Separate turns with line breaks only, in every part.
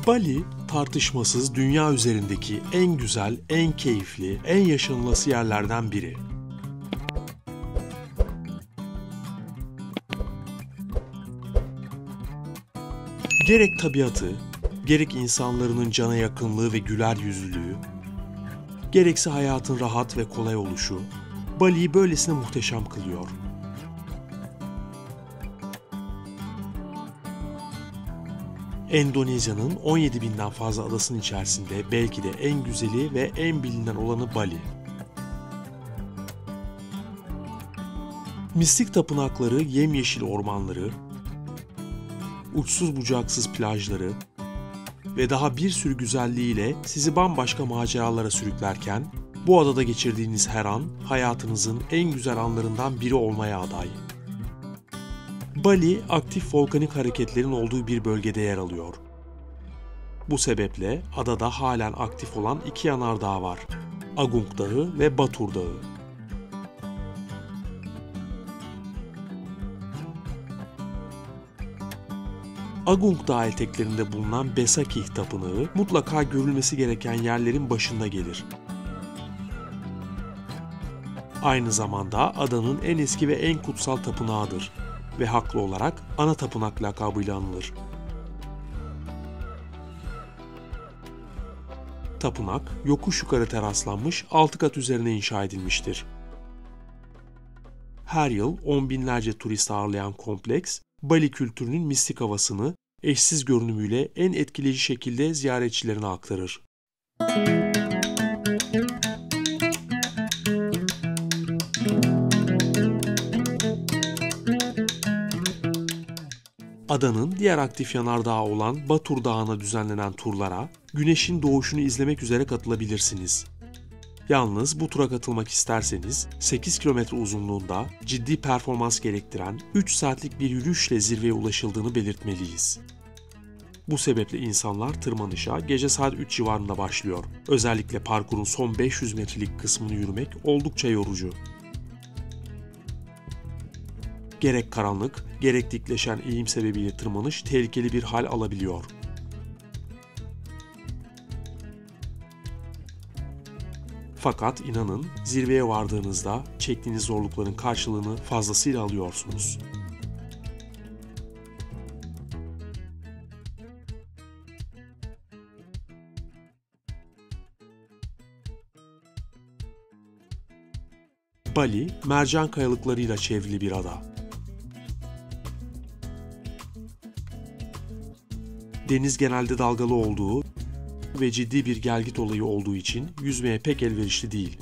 Bali, tartışmasız dünya üzerindeki en güzel, en keyifli, en yaşanılası yerlerden biri. Gerek tabiatı, gerek insanların cana yakınlığı ve güler yüzlülüğü, gerekse hayatın rahat ve kolay oluşu, Bali'yi böylesine muhteşem kılıyor. Endonezya'nın 17 binden fazla adasının içerisinde belki de en güzeli ve en bilinen olanı Bali. Mistik tapınakları, yemyeşil ormanları, uçsuz bucaksız plajları ve daha bir sürü güzelliğiyle sizi bambaşka maceralara sürüklerken, bu adada geçirdiğiniz her an hayatınızın en güzel anlarından biri olmaya aday. Bali, aktif volkanik hareketlerin olduğu bir bölgede yer alıyor. Bu sebeple adada halen aktif olan iki yanardağ var: Agung Dağı ve Batur Dağı. Agung Dağı eteklerinde bulunan Besakih Tapınağı mutlaka görülmesi gereken yerlerin başında gelir. Aynı zamanda adanın en eski ve en kutsal tapınağıdır ve haklı olarak ana tapınak lakabıyla anılır. Tapınak, yokuş yukarı teraslanmış 6 kat üzerine inşa edilmiştir. Her yıl on binlerce turist ağırlayan kompleks, Bali kültürünün mistik havasını eşsiz görünümüyle en etkileyici şekilde ziyaretçilerine aktarır. Adanın diğer aktif yanardağı olan Batur Dağı'na düzenlenen turlara, güneşin doğuşunu izlemek üzere katılabilirsiniz. Yalnız bu tura katılmak isterseniz 8 kilometre uzunluğunda ciddi performans gerektiren 3 saatlik bir yürüyüşle zirveye ulaşıldığını belirtmeliyiz. Bu sebeple insanlar tırmanışa gece saat 3 civarında başlıyor. Özellikle parkurun son 500 metrelik kısmını yürümek oldukça yorucu. Gerek karanlık, gerek dikleşen eğim sebebiyle tırmanış tehlikeli bir hal alabiliyor. Fakat inanın, zirveye vardığınızda çektiğiniz zorlukların karşılığını fazlasıyla alıyorsunuz. Bali, mercan kayalıklarıyla çevrili bir ada. Deniz genelde dalgalı olduğu ve ciddi bir gelgit olayı olduğu için yüzmeye pek elverişli değil.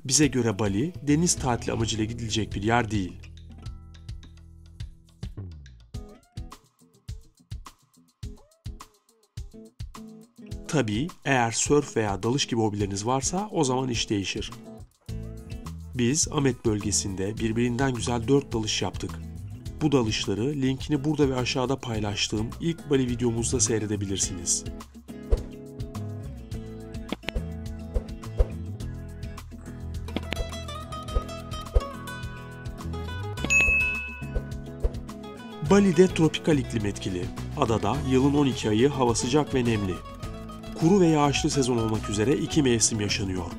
Bize göre Bali, deniz tatili amacıyla gidilecek bir yer değil. Tabii eğer sörf veya dalış gibi hobileriniz varsa o zaman iş değişir. Biz Amet bölgesinde birbirinden güzel 4 dalış yaptık. Bu dalışları linkini burada ve aşağıda paylaştığım ilk Bali videomuzda seyredebilirsiniz. Bali'de tropikal iklim etkili. Adada yılın 12 ayı hava sıcak ve nemli. Kuru ve yağışlı sezon olmak üzere 2 mevsim yaşanıyor.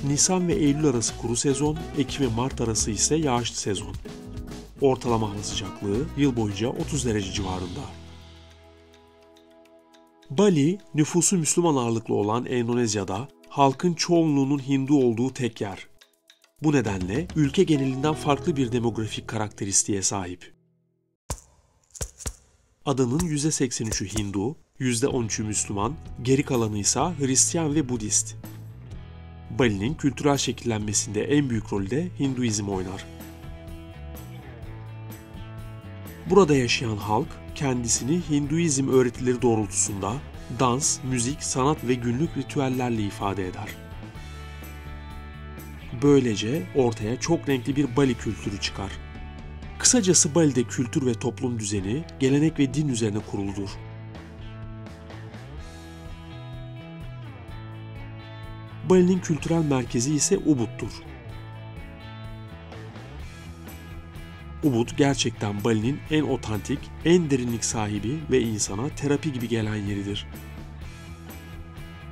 Nisan ve Eylül arası kuru sezon, Ekim ve Mart arası ise yağışlı sezon. Ortalama hava sıcaklığı yıl boyunca 30 derece civarında. Bali, nüfusu Müslüman ağırlıklı olan Endonezya'da halkın çoğunluğunun Hindu olduğu tek yer. Bu nedenle ülke genelinden farklı bir demografik karakteristiğe sahip. Adanın %83'ü Hindu, %13'ü Müslüman, geri kalanı ise Hristiyan ve Budist. Bali'nin kültürel şekillenmesinde en büyük rolü de Hinduizm oynar. Burada yaşayan halk kendisini Hinduizm öğretileri doğrultusunda dans, müzik, sanat ve günlük ritüellerle ifade eder. Böylece ortaya çok renkli bir Bali kültürü çıkar. Kısacası Bali'de kültür ve toplum düzeni, gelenek ve din üzerine kuruludur. Bali'nin kültürel merkezi ise Ubud'dur. Ubud gerçekten Bali'nin en otantik, en derinlik sahibi ve insana terapi gibi gelen yeridir.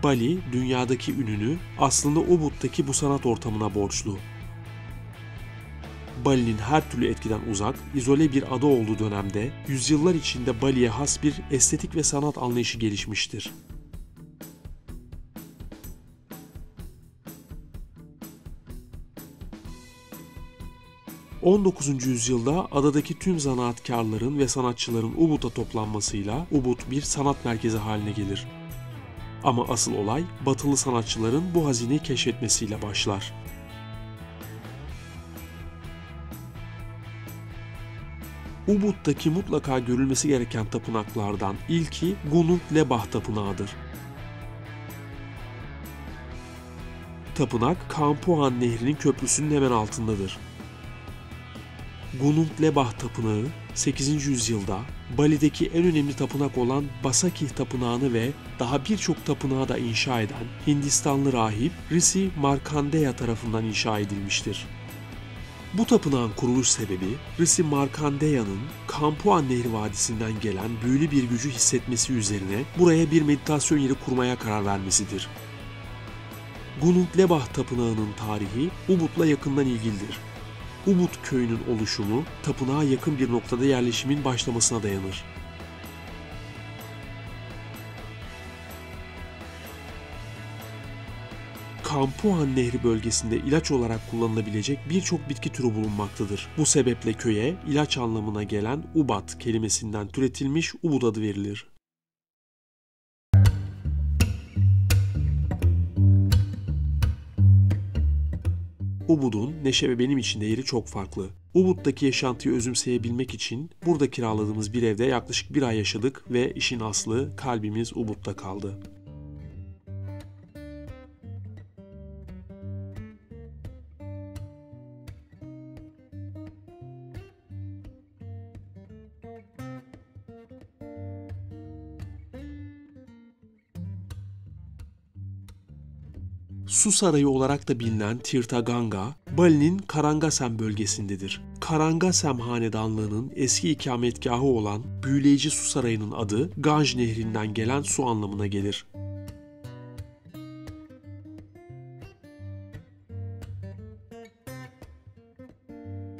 Bali, dünyadaki ününü aslında Ubud'daki bu sanat ortamına borçlu. Bali'nin her türlü etkiden uzak, izole bir ada olduğu dönemde yüzyıllar içinde Bali'ye has bir estetik ve sanat anlayışı gelişmiştir. ...19. yüzyılda adadaki tüm zanaatkarların ve sanatçıların Ubud'a toplanmasıyla Ubud bir sanat merkezi haline gelir. Ama asıl olay batılı sanatçıların bu hazineyi keşfetmesiyle başlar. Ubud'daki mutlaka görülmesi gereken tapınaklardan ilki Gunung Lebah Tapınağı'dır. Tapınak, Kampuhan Nehri'nin köprüsünün hemen altındadır. Gunung Lebah Tapınağı, 8. yüzyılda Bali'deki en önemli tapınak olan Basakih Tapınağı'nı ve daha birçok tapınağı da inşa eden Hindistanlı rahip Rishi Markandeya tarafından inşa edilmiştir. Bu tapınağın kuruluş sebebi, Rishi Markandeya'nın Kampuhan Nehri Vadisi'nden gelen büyülü bir gücü hissetmesi üzerine buraya bir meditasyon yeri kurmaya karar vermesidir. Gunung Lebah Tapınağı'nın tarihi Ubud'la yakından ilgilidir. Ubud köyünün oluşumu, tapınağa yakın bir noktada yerleşimin başlamasına dayanır. Kampuhan Nehri bölgesinde ilaç olarak kullanılabilecek birçok bitki türü bulunmaktadır. Bu sebeple köye ilaç anlamına gelen Ubat kelimesinden türetilmiş Ubud adı verilir. Ubud'un neşe ve benim için de yeri çok farklı. Ubud'daki yaşantıyı özümseyebilmek için burada kiraladığımız bir evde yaklaşık bir ay yaşadık ve işin aslı kalbimiz Ubud'da kaldı. Su sarayı olarak da bilinen Tirtha Ganga, Bali'nin Karangasem bölgesindedir. Karangasem hanedanlığının eski ikametgahı olan büyüleyici su sarayının adı Ganj nehrinden gelen su anlamına gelir.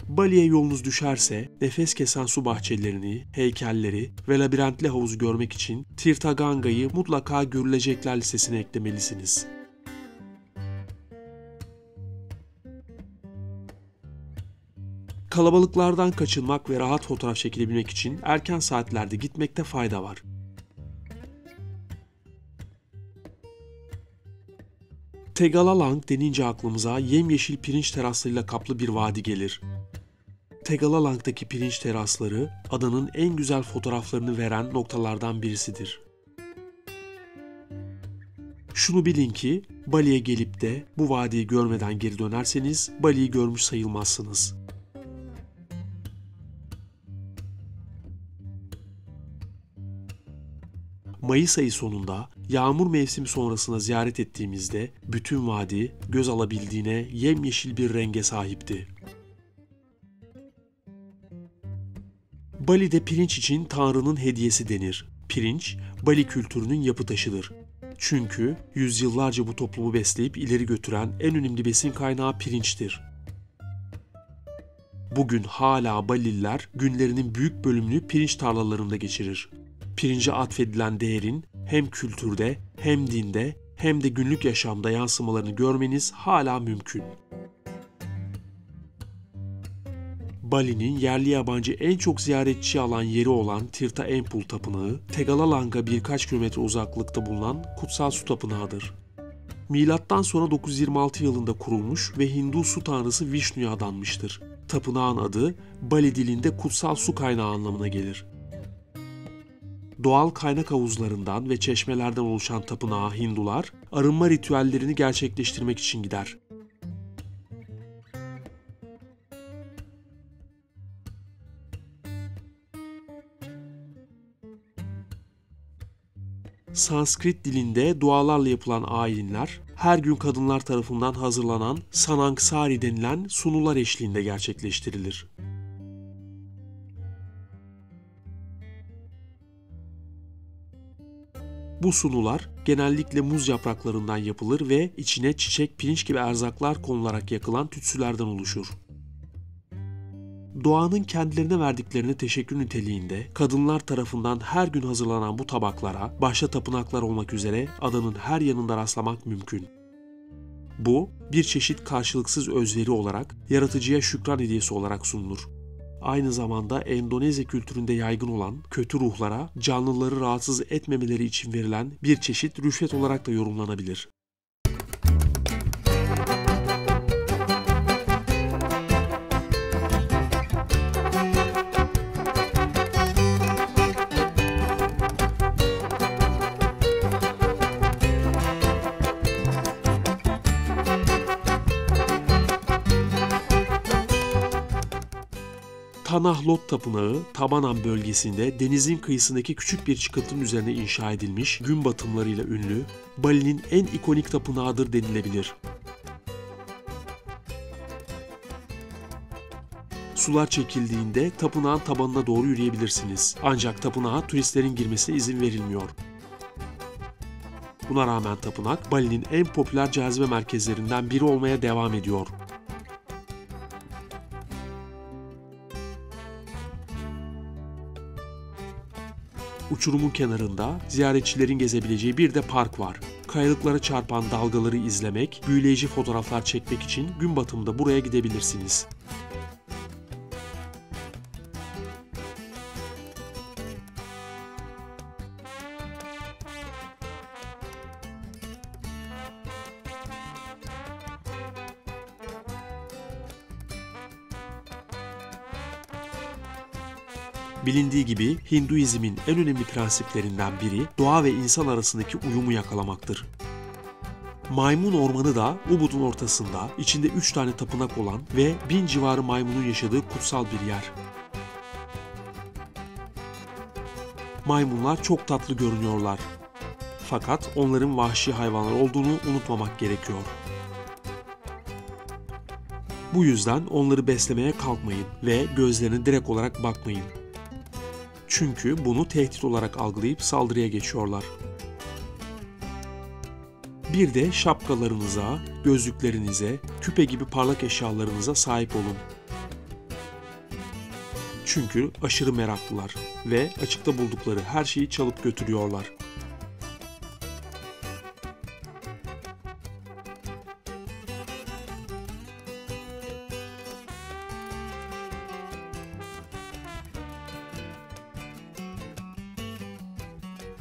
Bali'ye yolunuz düşerse nefes kesen su bahçelerini, heykelleri ve labirentli havuzu görmek için Tirtha Ganga'yı mutlaka görülecekler listesine eklemelisiniz. Kalabalıklardan kaçınmak ve rahat fotoğraf çekilebilmek için erken saatlerde gitmekte fayda var. Tegalalang denince aklımıza yemyeşil pirinç teraslarıyla kaplı bir vadi gelir. Tegalalang'daki pirinç terasları adanın en güzel fotoğraflarını veren noktalardan birisidir. Şunu bilin ki Bali'ye gelip de bu vadiyi görmeden geri dönerseniz Bali'yi görmüş sayılmazsınız. Mayıs ayı sonunda yağmur mevsimi sonrasına ziyaret ettiğimizde bütün vadi göz alabildiğine yemyeşil bir renge sahipti. Bali'de pirinç için Tanrı'nın hediyesi denir. Pirinç, Bali kültürünün yapı taşıdır. Çünkü yüzyıllarca bu toplumu besleyip ileri götüren en önemli besin kaynağı pirinçtir. Bugün hala Balililer günlerinin büyük bölümünü pirinç tarlalarında geçirir. Pirince atfedilen değerin hem kültürde, hem dinde, hem de günlük yaşamda yansımalarını görmeniz hala mümkün. Bali'nin yerli yabancı en çok ziyaretçi alan yeri olan Tirtha Empul Tapınağı, Tegalalang'a birkaç kilometre uzaklıkta bulunan kutsal su tapınağıdır. Milattan sonra 926 yılında kurulmuş ve Hindu su tanrısı Vishnu'ya adanmıştır. Tapınağın adı Bali dilinde kutsal su kaynağı anlamına gelir. Doğal kaynak havuzlarından ve çeşmelerden oluşan tapınağa Hindular arınma ritüellerini gerçekleştirmek için gider. Sanskrit dilinde dualarla yapılan ayinler, her gün kadınlar tarafından hazırlanan Sanangsari denilen sunular eşliğinde gerçekleştirilir. Bu sunular genellikle muz yapraklarından yapılır ve içine çiçek, pirinç gibi erzaklar konularak yakılan tütsülerden oluşur. Doğanın kendilerine verdiklerine teşekkür niteliğinde kadınlar tarafından her gün hazırlanan bu tabaklara, başta tapınaklar olmak üzere adanın her yanında rastlamak mümkün. Bu, bir çeşit karşılıksız özveri olarak yaratıcıya şükran hediyesi olarak sunulur. Aynı zamanda Endonezya kültüründe yaygın olan kötü ruhlara canlıları rahatsız etmemeleri için verilen bir çeşit rüşvet olarak da yorumlanabilir. Tanah Lot Tapınağı, Tabanan bölgesinde denizin kıyısındaki küçük bir çıkıntının üzerine inşa edilmiş, gün batımlarıyla ünlü, Bali'nin en ikonik tapınağıdır denilebilir. Sular çekildiğinde tapınağın tabanına doğru yürüyebilirsiniz. Ancak tapınağa turistlerin girmesine izin verilmiyor. Buna rağmen tapınak, Bali'nin en popüler cazibe merkezlerinden biri olmaya devam ediyor. Uçurumun kenarında ziyaretçilerin gezebileceği bir de park var. Kayalıklara çarpan dalgaları izlemek, büyüleyici fotoğraflar çekmek için gün batımında buraya gidebilirsiniz. Bilindiği gibi Hinduizmin en önemli prensiplerinden biri doğa ve insan arasındaki uyumu yakalamaktır. Maymun Ormanı da Ubud'un ortasında, içinde 3 tane tapınak olan ve 1000 civarı maymunun yaşadığı kutsal bir yer. Maymunlar çok tatlı görünüyorlar. Fakat onların vahşi hayvanlar olduğunu unutmamak gerekiyor. Bu yüzden onları beslemeye kalkmayın ve gözlerine direkt olarak bakmayın. Çünkü bunu tehdit olarak algılayıp saldırıya geçiyorlar. Bir de şapkalarınıza, gözlüklerinize, küpe gibi parlak eşyalarınıza sahip olun. Çünkü aşırı meraklılar ve açıkta buldukları her şeyi çalıp götürüyorlar.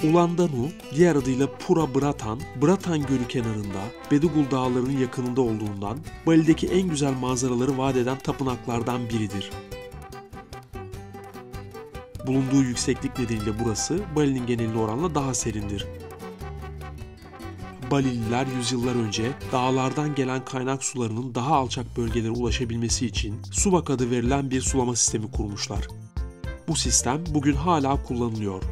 Ulandanu, diğer adıyla Pura Bratan, Bratan Gölü kenarında Bedugul Dağları'nın yakınında olduğundan Bali'deki en güzel manzaraları vaat eden tapınaklardan biridir. Bulunduğu yükseklik nedeniyle burası Bali'nin geneline oranla daha serindir. Balililer yüzyıllar önce dağlardan gelen kaynak sularının daha alçak bölgelere ulaşabilmesi için Subak adı verilen bir sulama sistemi kurmuşlar. Bu sistem bugün hala kullanılıyor.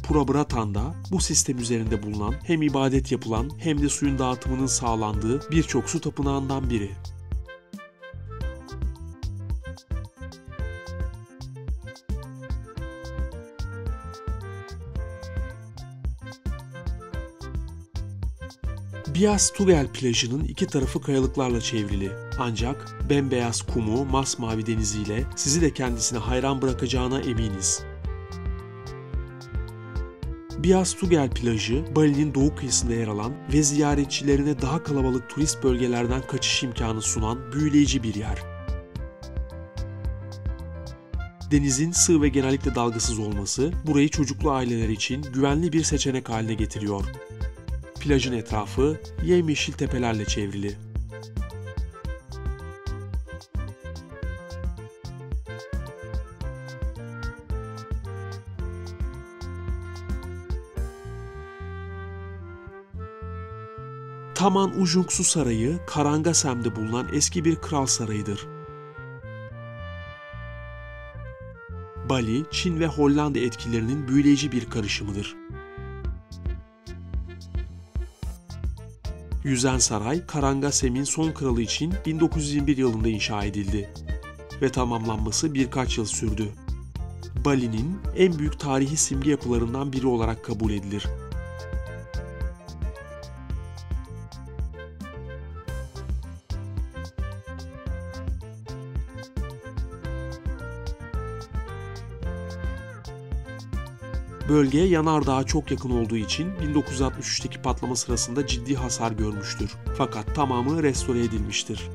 Pura Bratan'da bu sistem üzerinde bulunan hem ibadet yapılan hem de suyun dağıtımının sağlandığı birçok su tapınağından biri. Bias Tugel plajının iki tarafı kayalıklarla çevrili. Ancak bembeyaz kumu, masmavi deniziyle sizi de kendisine hayran bırakacağına eminiz. Bias Tugel plajı, Bali'nin doğu kıyısında yer alan ve ziyaretçilerine daha kalabalık turist bölgelerden kaçış imkanı sunan büyüleyici bir yer. Denizin sığ ve genellikle dalgasız olması, burayı çocuklu aileler için güvenli bir seçenek haline getiriyor. Plajın etrafı yemyeşil tepelerle çevrili. Taman Ujung Su Sarayı, Karangasem'de bulunan eski bir kral sarayıdır. Bali, Çin ve Hollanda etkilerinin büyüleyici bir karışımıdır. Yüzen saray, Karangasem'in son kralı için 1921 yılında inşa edildi ve tamamlanması birkaç yıl sürdü. Bali'nin en büyük tarihi simge yapılarından biri olarak kabul edilir. Bölge yanardağa çok yakın olduğu için 1963'teki patlama sırasında ciddi hasar görmüştür. Fakat tamamı restore edilmiştir.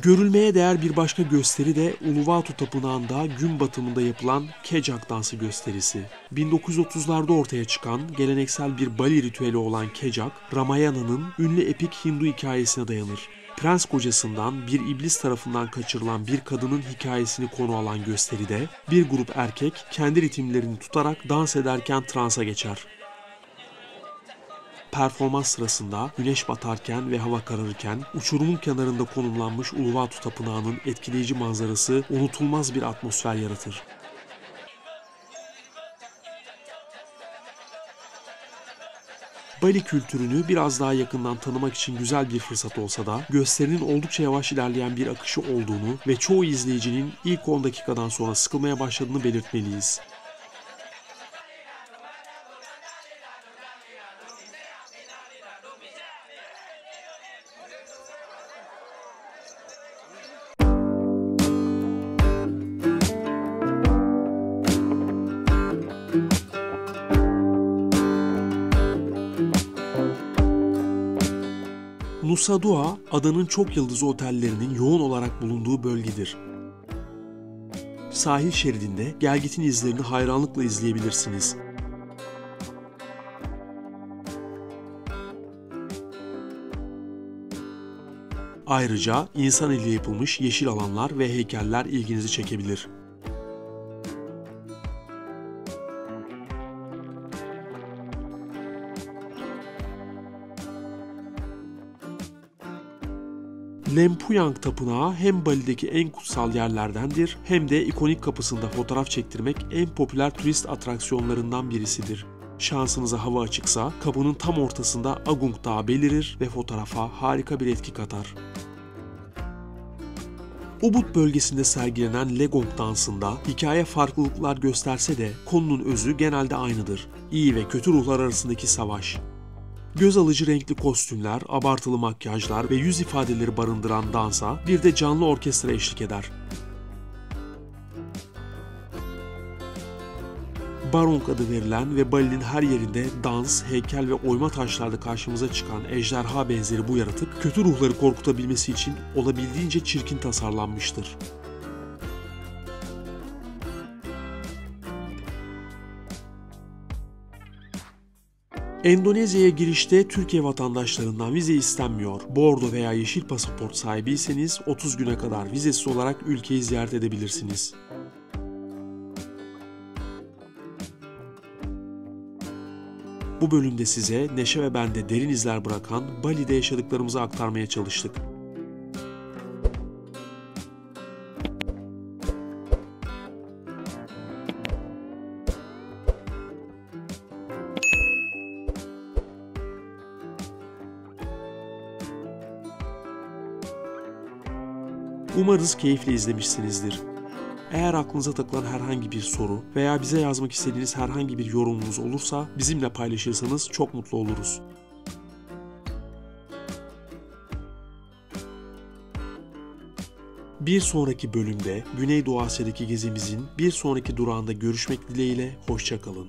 Görülmeye değer bir başka gösteri de Uluwatu Tapınağı'nda gün batımında yapılan Kecak dansı gösterisi. 1930'larda ortaya çıkan geleneksel bir Bali ritüeli olan Kecak, Ramayana'nın ünlü epik Hindu hikayesine dayanır. Prens kocasından bir iblis tarafından kaçırılan bir kadının hikayesini konu alan gösteride bir grup erkek kendi ritimlerini tutarak dans ederken transa geçer. Performans sırasında güneş batarken ve hava kararırken uçurumun kenarında konumlanmış Uluwatu Tapınağı'nın etkileyici manzarası unutulmaz bir atmosfer yaratır. Bali kültürünü biraz daha yakından tanımak için güzel bir fırsat olsa da gösterinin oldukça yavaş ilerleyen bir akışı olduğunu ve çoğu izleyicinin ilk 10 dakikadan sonra sıkılmaya başladığını belirtmeliyiz. Nusa Dua, adanın çok yıldızlı otellerinin yoğun olarak bulunduğu bölgedir. Sahil şeridinde gelgitin izlerini hayranlıkla izleyebilirsiniz. Ayrıca insan eliyle yapılmış yeşil alanlar ve heykeller ilginizi çekebilir. Lempuyang Tapınağı hem Bali'deki en kutsal yerlerdendir hem de ikonik kapısında fotoğraf çektirmek en popüler turist atraksiyonlarından birisidir. Şansınıza hava açıksa kapının tam ortasında Agung Dağı belirir ve fotoğrafa harika bir etki katar. Ubud bölgesinde sergilenen Legong dansında hikaye farklılıklar gösterse de konunun özü genelde aynıdır. İyi ve kötü ruhlar arasındaki savaş. Göz alıcı renkli kostümler, abartılı makyajlar ve yüz ifadeleri barındıran dansa bir de canlı orkestra eşlik eder. Barong adı verilen ve Bali'nin her yerinde dans, heykel ve oyma taşlarda karşımıza çıkan ejderha benzeri bu yaratık, kötü ruhları korkutabilmesi için olabildiğince çirkin tasarlanmıştır. Endonezya'ya girişte Türkiye vatandaşlarından vize istenmiyor. Bordo veya yeşil pasaport sahibiyseniz 30 güne kadar vizesiz olarak ülkeyi ziyaret edebilirsiniz. Bu bölümde size neşe ve bende derin izler bırakan Bali'de yaşadıklarımızı aktarmaya çalıştık. Umarız keyifle izlemişsinizdir. Eğer aklınıza takılan herhangi bir soru veya bize yazmak istediğiniz herhangi bir yorumunuz olursa bizimle paylaşırsanız çok mutlu oluruz. Bir sonraki bölümde Güneydoğu Asya'daki gezimizin bir sonraki durağında görüşmek dileğiyle, hoşça kalın.